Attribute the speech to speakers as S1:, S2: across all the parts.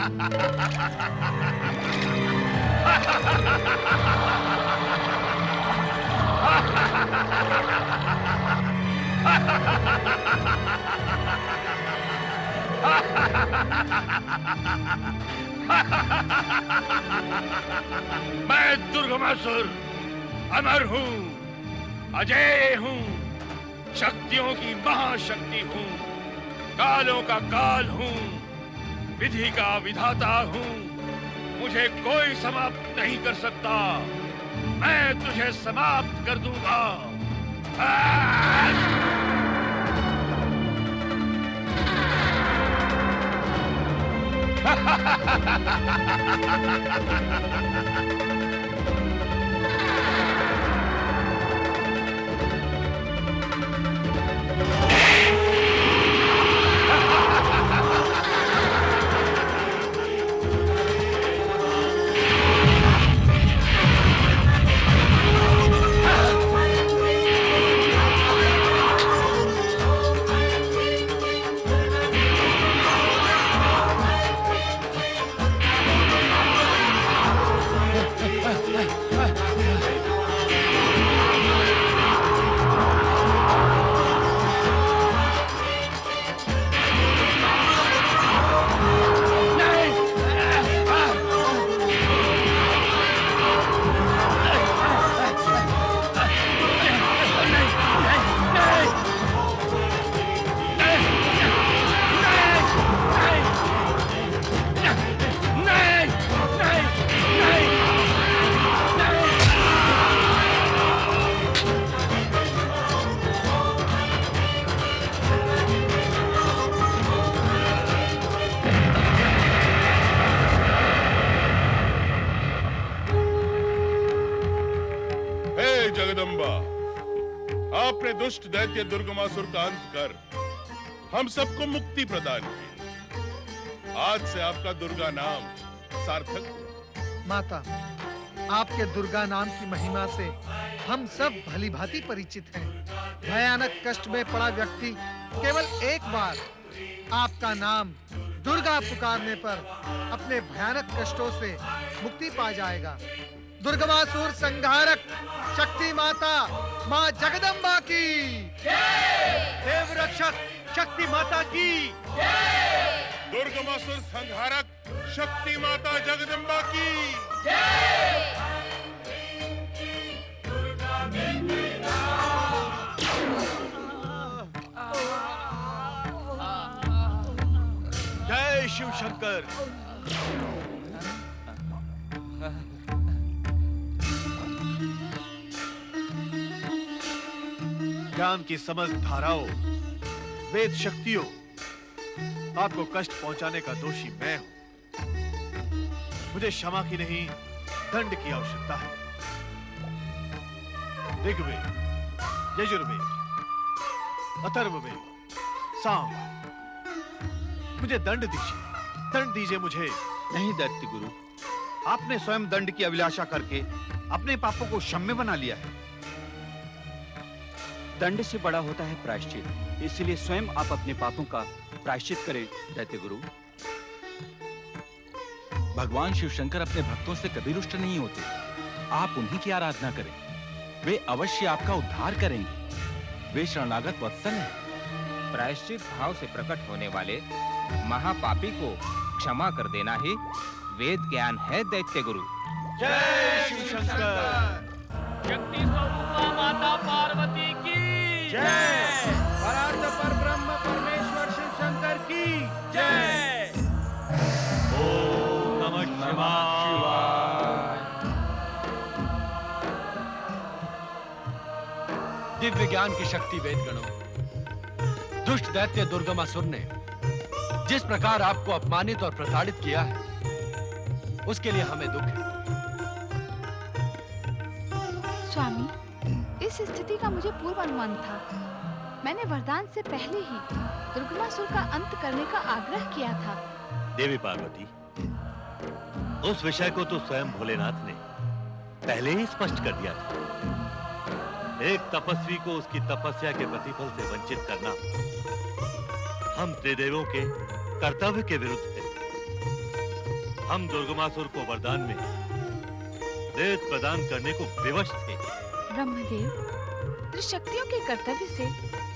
S1: मैं दुर्गमासुर अमर हूँ, अजय हूँ, शक्तियों की महाशक्ति हूँ, कालों का काल हूँ, विधि का विधाता हूँ। मुझे कोई समाप्त नहीं कर सकता। मैं तुझे समाप्त कर दूंगा।
S2: जगदम्बा, आपने दुष्ट दैत्य दुर्गमासुर का अंत कर हम सबको मुक्ति प्रदान की। आज से आपका दुर्गा नाम सार्थक हुआ।
S3: माता, आपके दुर्गा नाम की महिमा से हम सब भली भांति परिचित हैं। भयानक कष्ट में पड़ा व्यक्ति केवल एक बार आपका नाम दुर्गा पुकारने पर अपने भयानक कष्टों से मुक्ति पा जाएगा। दुर्गमासुर संहारक शक्ति माता माँ जगदम्बा की जय। देव रक्षक शक्ति माता की जय।
S2: दुर्गमासुर संहारक शक्ति माता जगदम्बा की
S4: जय शिव शंकर। ज्ञान की समस्त धाराओं, वेद शक्तियों, आपको कष्ट पहुंचाने का दोषी मैं हूं। मुझे क्षमा की नहीं, दंड की आवश्यकता है। ऋग्वेद, यजुर्वेद, अथर्ववेद, सामवेद, मुझे दंड दीजिए मुझे।
S5: नहीं दैत्य गुरु, आपने स्वयं दंड की अभिलाषा करके अपने पापों को क्षम्य बना लिया है।
S6: दंड से बड़ा होता है प्रायश्चित, इसलिए स्वयं आप अपने पापों का प्रायश्चित करें दैत्य गुरु।
S7: भगवान शिव शंकर अपने भक्तों से कभी रुष्ट नहीं होते। आप उन्हीं की आराधना करें, वे अवश्य आपका उद्धार करेंगे। वे शरणागत वत्सल हैं।
S8: प्रायश्चित भाव से प्रकट होने वाले महापापी को क्षमा कर देना ही वेद ज्ञान है दैत्य गुरु।
S4: जय शिव शंकर।
S9: शक्ति स्वरूपा माता पार्वती की
S4: जय।
S9: परार्थ परब्रह्म परमेश्वर शिव शंकर की जय।
S4: ओम नमः शिवाय।
S10: दिव्य ज्ञान की शक्ति वेद गणों, दुष्ट दैत्य दुर्गमासुर ने जिस प्रकार आपको अपमानित और प्रताड़ित किया है, उसके लिए हमें दुख है।
S11: स्वामी, इस स्थिति का मुझे पूर्व अनुमान था। मैंने वरदान से पहले ही दुर्गमासुर का अंत करने का आग्रह किया था।
S4: देवी पार्वती, उस विषय को तो स्वयं भोलेनाथ ने पहले ही स्पष्ट कर दिया था। एक तपस्वी को उसकी तपस्या के प्रतिफल से वंचित करना हम त्रिदेवों के कर्तव्य के विरुद्ध है। हम दुर्गमासुर को वरदान में वेद प्रदान करने को विवश थे।
S11: ब्रह्मदेव, त्रिशक्तियों के कर्तव्य से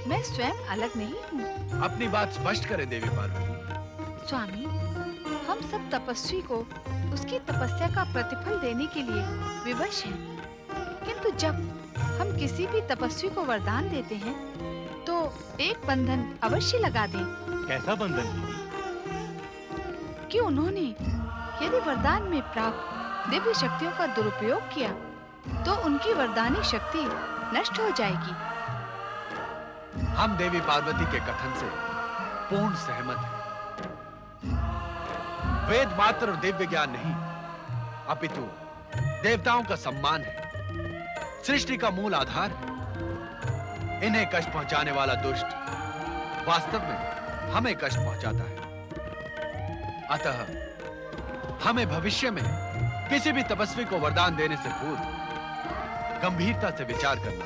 S11: मैं स्वयं अलग नहीं हूँ।
S10: अपनी बात स्पष्ट करें देवी पार्वती।
S11: स्वामी, हम सब तपस्वी को उसकी तपस्या का प्रतिफल देने के लिए विवश हैं। किंतु जब हम किसी भी तपस्वी को वरदान देते हैं तो एक बंधन अवश्य लगा दें।
S4: कैसा बंधन दीदी?
S11: कि उन्होंने यदि वरदान में प्राप्त दिव्य शक्तियों का दुरुपयोग किया तो उनकी वरदानी शक्ति नष्ट हो जाएगी।
S10: हम देवी पार्वती के कथन से पूर्ण सहमत हैं। वेद मात्र दिव्य ज्ञान नहीं, अपितु देवताओं का सम्मान है, सृष्टि का मूल आधार है। इन्हें कष्ट पहुंचाने वाला दुष्ट वास्तव में हमें कष्ट पहुंचाता है। अतः हमें भविष्य में किसी भी तपस्वी को वरदान देने से पूर्व गंभीरता से विचार करना।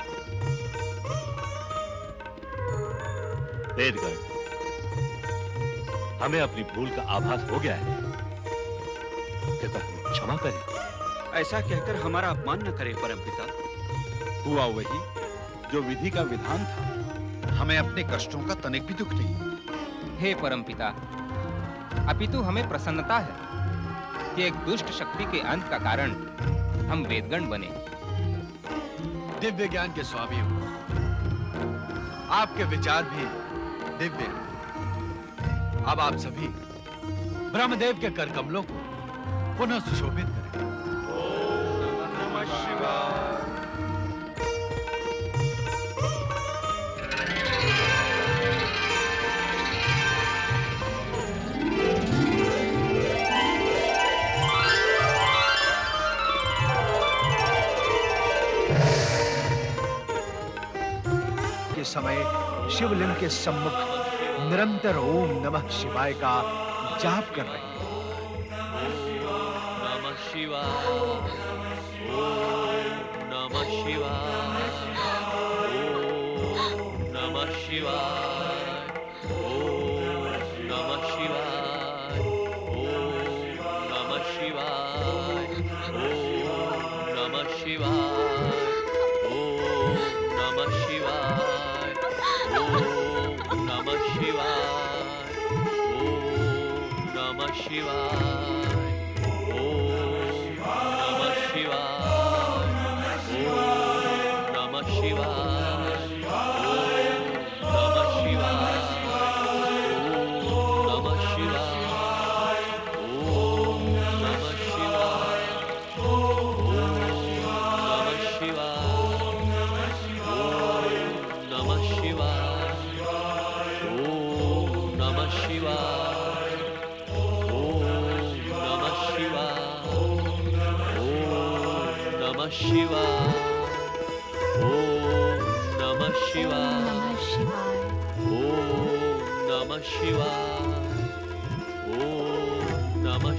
S4: वेदगण, हमें अपनी भूल का आभास हो गया है, कृपया हमें क्षमा करें।
S6: ऐसा कहकर हमारा अपमान न करें परमपिता।
S7: हुआ वही जो विधि का विधान था।
S5: हमें अपने कष्टों का तनिक भी दुख नहीं।
S8: हे परमपिता, अपितु हमें प्रसन्नता है कि एक दुष्ट शक्ति के अंत का कारण हम वेदगण बने।
S10: दिव्य ज्ञान के स्वामी हो, आपके विचार भी दिव्य हैं। अब आप सभी ब्रह्मदेव के कर कमलों को पुनः सुशोभित करें।
S9: नमः शिवाय।
S10: समय शिवलिंग के सम्मुख निरंतर ओम नमः शिवाय का जाप कर रहे हैं।
S9: नमः शिवाय, ओम नमः शिवाय, ओम नमः शिवाय, ओम नमः शिवाय, ओम नमः शिवाय, ओम नमः शिवाय, ओम नमः शिवाय, ओम नमः शिवाय, ओम नमः शिवाय, ओम नमः शिवाय, ओम नमः शिवाय, ओम नमः शिवाय, ओम नमः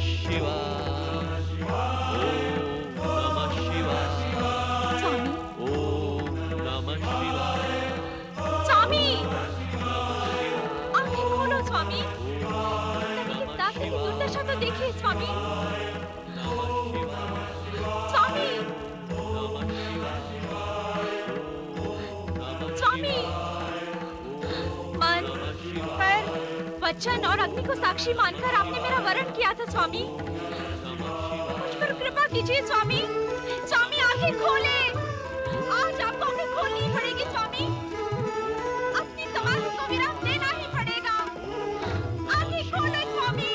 S9: शिवाय, ओम नमः शिवाय,
S11: स्वामी, आंखें खोलो स्वामी। कहीं इस दास की दुर्दशा तो देखिए स्वामी। स्वामी, स्वामी, मन, पर, वचन और अग्नि को साक्षी मानकर आपने मेरा वरण किया था स्वामी। मुझ पर कृपा कीजिए स्वामी। स्वामी, आंखें खोले। आज आपको आंखें खोलनी पड़ेगी स्वामी। अपनी समाधि को विराम देना ही पड़ेगा। आंखें खोलो स्वामी।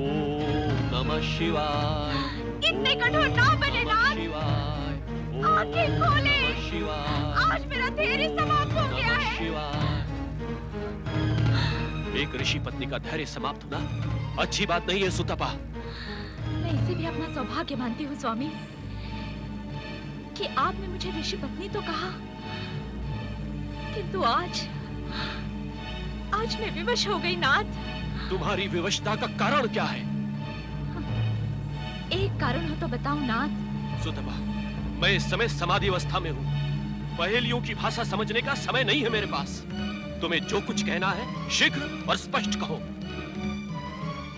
S9: ओम नमः शिवाय,
S11: इतने कठोर ना बने नाथ।
S9: शिवाय,
S11: आंखें खोले।
S9: शिवाय,
S11: आज मेरा धैर्य समाप्त हो गया है।
S9: एक ऋषि पत्नी का धैर्य समाप्त होना अच्छी बात नहीं है सुतपा।
S11: मैं इसे भी अपना सौभाग्य मानती हूँ स्वामी कि आपने मुझे ऋषि पत्नी तो कहा, किंतु आज मैं विवश हो गई नाथ।
S9: तुम्हारी विवशता का कारण क्या है?
S11: एक कारण हो तो बताओ नाथ।
S9: सुतपा, मैं इस समय समाधि अवस्था में हूँ। पहेलियों की भाषा समझने का समय नहीं है मेरे पास।
S12: तुम्हें जो कुछ कहना है शीघ्र और स्पष्ट कहो।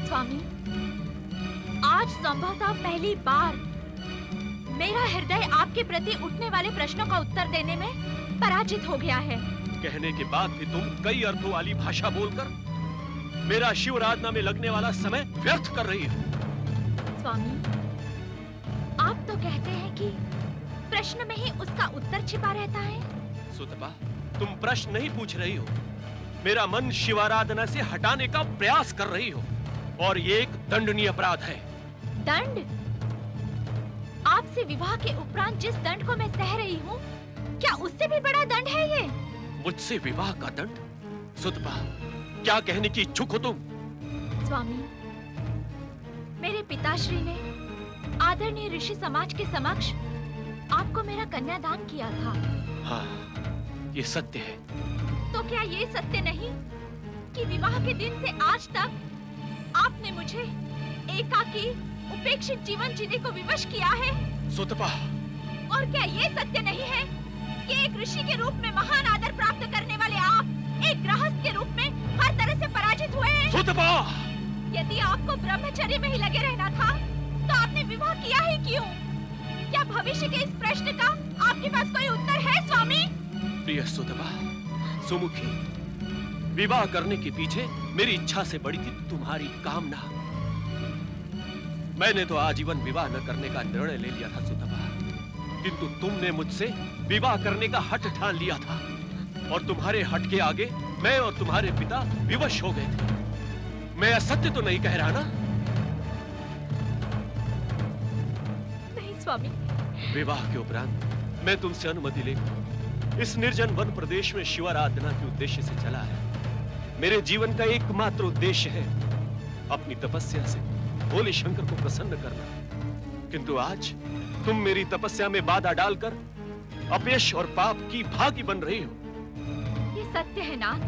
S11: स्वामी, आज संभवतः पहली बार मेरा हृदय आपके प्रति उठने वाले प्रश्नों का उत्तर देने में पराजित हो गया है।
S12: कहने के बाद भी तुम कई अर्थों वाली भाषा बोलकर मेरा शिव आराधना में लगने वाला समय व्यर्थ कर रही हो।
S11: स्वामी, आप तो कहते हैं कि प्रश्न में ही उसका उत्तर छिपा रहता है।
S12: सुतपा, तुम प्रश्न नहीं पूछ रही हो, मेरा मन शिवाराधना से हटाने का प्रयास कर रही हो, और ये एक दंडनीय अपराध है।
S11: दंड? आपसे विवाह के उपरांत जिस दंड को मैं सह रही हूँ, क्या उससे भी बड़ा दंड है ये?
S12: मुझसे विवाह का दंड? सुतपा, क्या कहने की इच्छुक हो तुम?
S11: स्वामी, मेरे पिताश्री ने आदरणीय ऋषि समाज के समक्ष आपको मेरा कन्यादान किया था।
S12: हाँ, ये सत्य है।
S11: तो क्या ये सत्य नहीं कि विवाह के दिन से आज तक आपने मुझे एकाकी उपेक्षित जीवन जीने को विवश किया है?
S12: सुतपा,
S11: और क्या ये सत्य नहीं है कि एक ऋषि के रूप में महान आदर प्राप्त करने वाले आप एक गृहस्थ के रूप में हर तरह से पराजित हुए हैं?
S12: सुतपा!
S11: यदि आपको ब्रह्मचर्य में ही लगे रहना था, तो आपने विवाह किया ही क्यों? क्या भविष्य के इस प्रश्न का आपके पास कोई उत्तर है स्वामी?
S12: प्रिय सुतपा, सुमुखी, विवाह करने के पीछे मेरी इच्छा से बड़ी थी तुम्हारी कामना। मैंने तो आजीवन विवाह न करने का निर्णय ले लिया था सुतपा, किंतु तुमने मुझसे विवाह करने का हठ ठान लिया था, और तुम्हारे हठ के आगे मैं और तुम्हारे पिता विवश हो गए थे। मैं असत्य तो नहीं कह रहा ना?
S11: नहीं स्वामी।
S12: विवाह के उपरांत मैं तुमसे अनुमति लेकर इस निर्जन वन प्रदेश में शिवाराधना के उद्देश्य से चला है। मेरे जीवन का एकमात्र उद्देश्य है अपनी तपस्या से भोले शंकर को प्रसन्न करना, किंतु आज तुम मेरी तपस्या में बाधा डालकर अपयश और पाप की भागी बन रही हो।
S11: ये सत्य है नाथ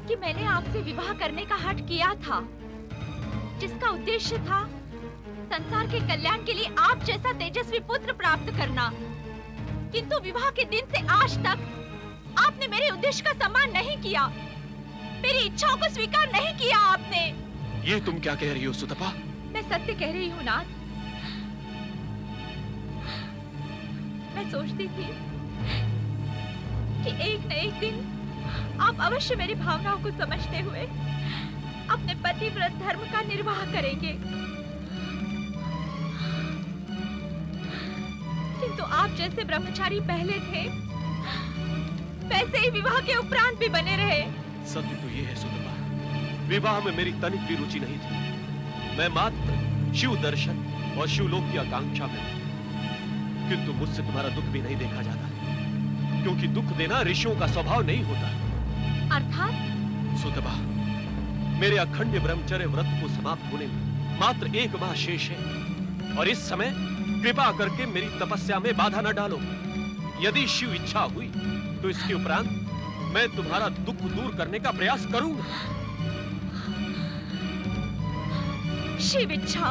S11: कि मैंने आपसे विवाह करने का हठ किया था, जिसका उद्देश्य था संसार के कल्याण के लिए आप जैसा तेजस्वी पुत्र प्राप्त करना, किंतु विवाह के दिन से आज तक आपने मेरे उद्देश्य का सम्मान नहीं किया, मेरी इच्छाओं को स्वीकार नहीं किया आपने।
S12: ये तुम क्या कह रही हो सुतपा?
S11: मैं सत्य कह रही हूँ नाथ। मैं सोचती थी कि एक न एक दिन आप अवश्य मेरी भावनाओं को समझते हुए अपने पतिव्रत धर्म का निर्वाह करेंगे, किंतु आप जैसे ब्रह्मचारी पहले थे, वैसे ही विवाह के उपरांत भी बने रहे।
S12: सत्य तो ये है सुतपा, विवाह में मेरी तनिक भी रुचि नहीं थी। मैं मात्र शिव दर्शन और शिवलोक की आकांक्षा में हूं, किंतु मुझसे तुम्हारा दुख भी नहीं देखा जाता, क्योंकि दुख देना ऋषियों का स्वभाव नहीं होता।
S11: अर्थात?
S12: सुतपा, मेरे अखंड ब्रह्मचर्य व्रत को समाप्त होने में मात्र 1 माह शेष है, और इस समय कृपा करके मेरी तपस्या में बाधा न डालो। यदि शिव इच्छा हुई तो इसके उपरांत मैं तुम्हारा दुख दूर करने का प्रयास करूंगा।
S11: शिव इच्छा?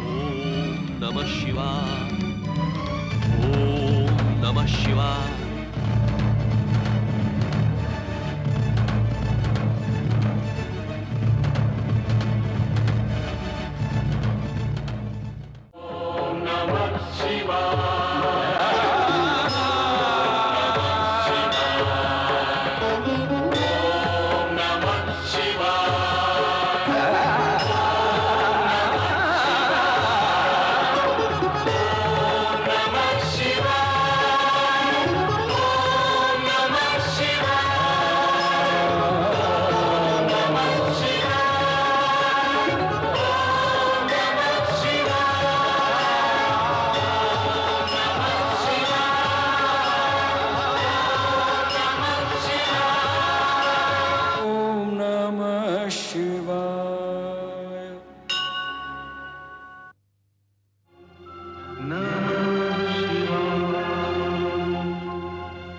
S12: ओम नमः शिवाय, ओम नमः शिवाय।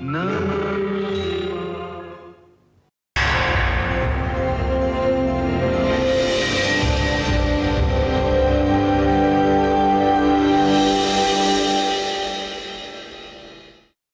S13: नमः